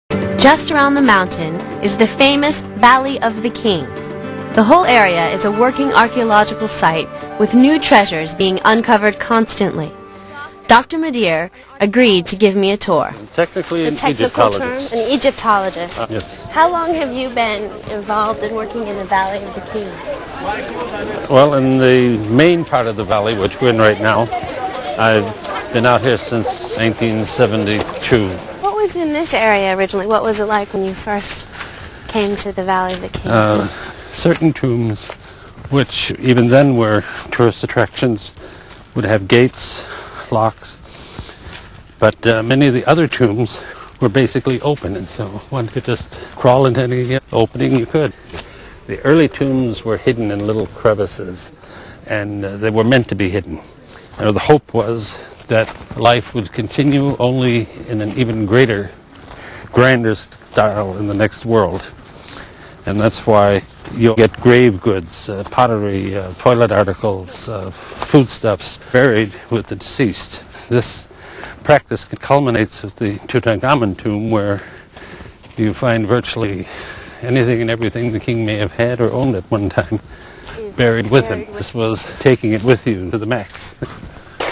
Just around the mountain is the famous Valley of the Kings. The whole area is a working archaeological site with new treasures being uncovered constantly. Dr. Madir agreed to give me a tour. Technically an Egyptologist. An Egyptologist. Yes. How long have you been involved in working in the Valley of the Kings? Well, in the main part of the valley, which we're in right now, I've been out here since 1972. What was in this area originally? What was it like when you first came to the Valley of the Kings? Certain tombs, which even then were tourist attractions, would have gates, locks, but many of the other tombs were basically open, and so one could just crawl into any opening you could. The early tombs were hidden in little crevices, and they were meant to be hidden. And the hope was that life would continue only in an even greater, grander style in the next world. And that's why you'll get grave goods, pottery, toilet articles, foodstuffs buried with the deceased. This practice culminates at the Tutankhamun tomb, where you find virtually anything and everything the king may have had or owned at one time buried with him. This was taking it with you to the max.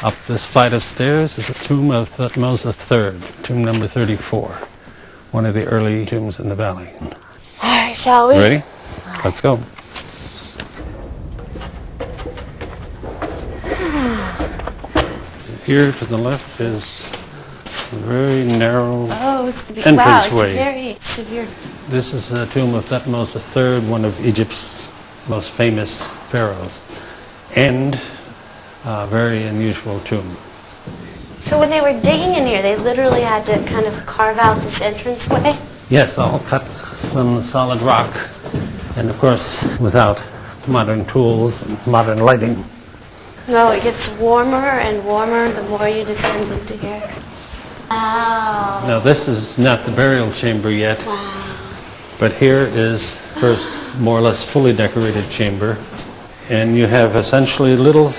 Up this flight of stairs is the tomb of Thutmose III, tomb number 34, one of the early tombs in the valley. All right, shall we? Ready? Let's go. Here to the left is a very narrow entranceway. It's very severe. This is the tomb of Thutmose III, one of Egypt's most famous pharaohs, and a very unusual tomb. So when they were digging in here, they literally had to kind of carve out this entranceway? Yes, all cut from solid rock, and of course without modern tools and modern lighting. No, it gets warmer and warmer the more you descend into here. Wow. Now this is not the burial chamber yet, but here is first more or less fully decorated chamber, and you have essentially little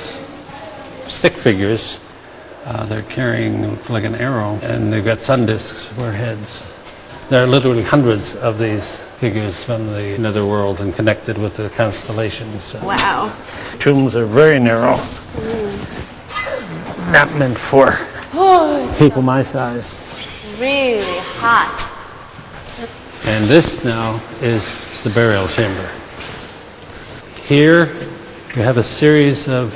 stick figures. They're carrying, looks like an arrow, and they've got sun discs for heads. There are literally hundreds of these figures from the netherworld and connected with the constellations. Wow. Tombs are very narrow. Not meant for people my size. Really hot. And this now is the burial chamber. Here you have a series of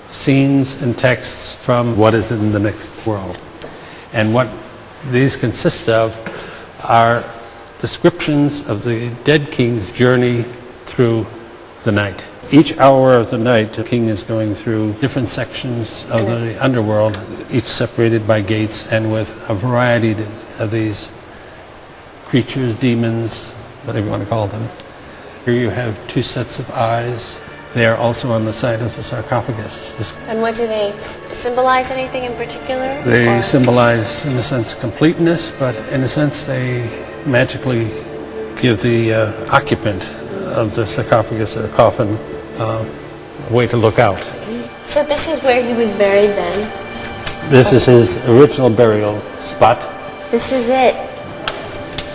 scenes and texts from what is in the next world. And what these consist of are descriptions of the dead king's journey through the night. Each hour of the night, the king is going through different sections of the underworld, each separated by gates and with a variety of these creatures, demons, whatever you want to call them. Here you have two sets of eyes. They are also on the side of the sarcophagus. And what do they symbolize? Anything in particular? They symbolize, in a sense, completeness, but in a sense they magically give the occupant of the sarcophagus or coffin a way to look out. So this is where he was buried then? This is his original burial spot. This is it.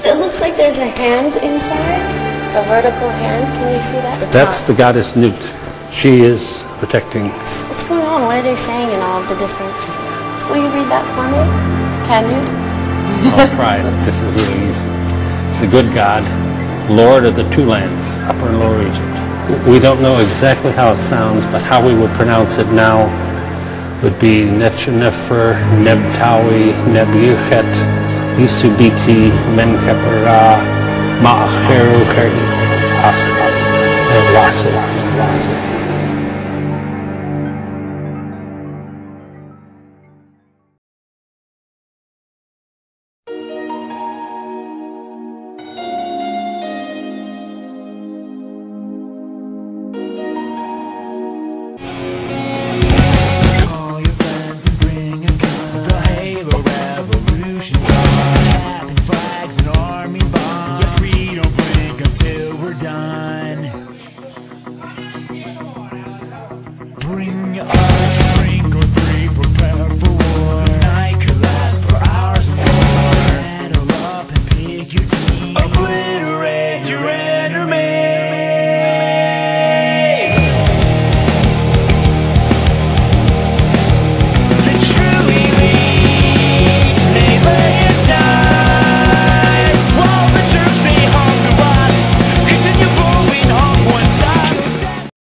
It looks like there's a hand inside. A vertical hand, can you see that? That's the goddess Nut. She is protecting. What's going on? What are they saying in all of the different... Will you read that for me? Can you? I'll try it. This is really easy. It's the good God, Lord of the two lands, Upper and Lower Egypt. We don't know exactly how it sounds, but how we would pronounce it now would be Nechenefer, Nebtawi, Nebuchet, Isubiti, Menkepera, Ma'acheru Keri Wasi. Oblivion.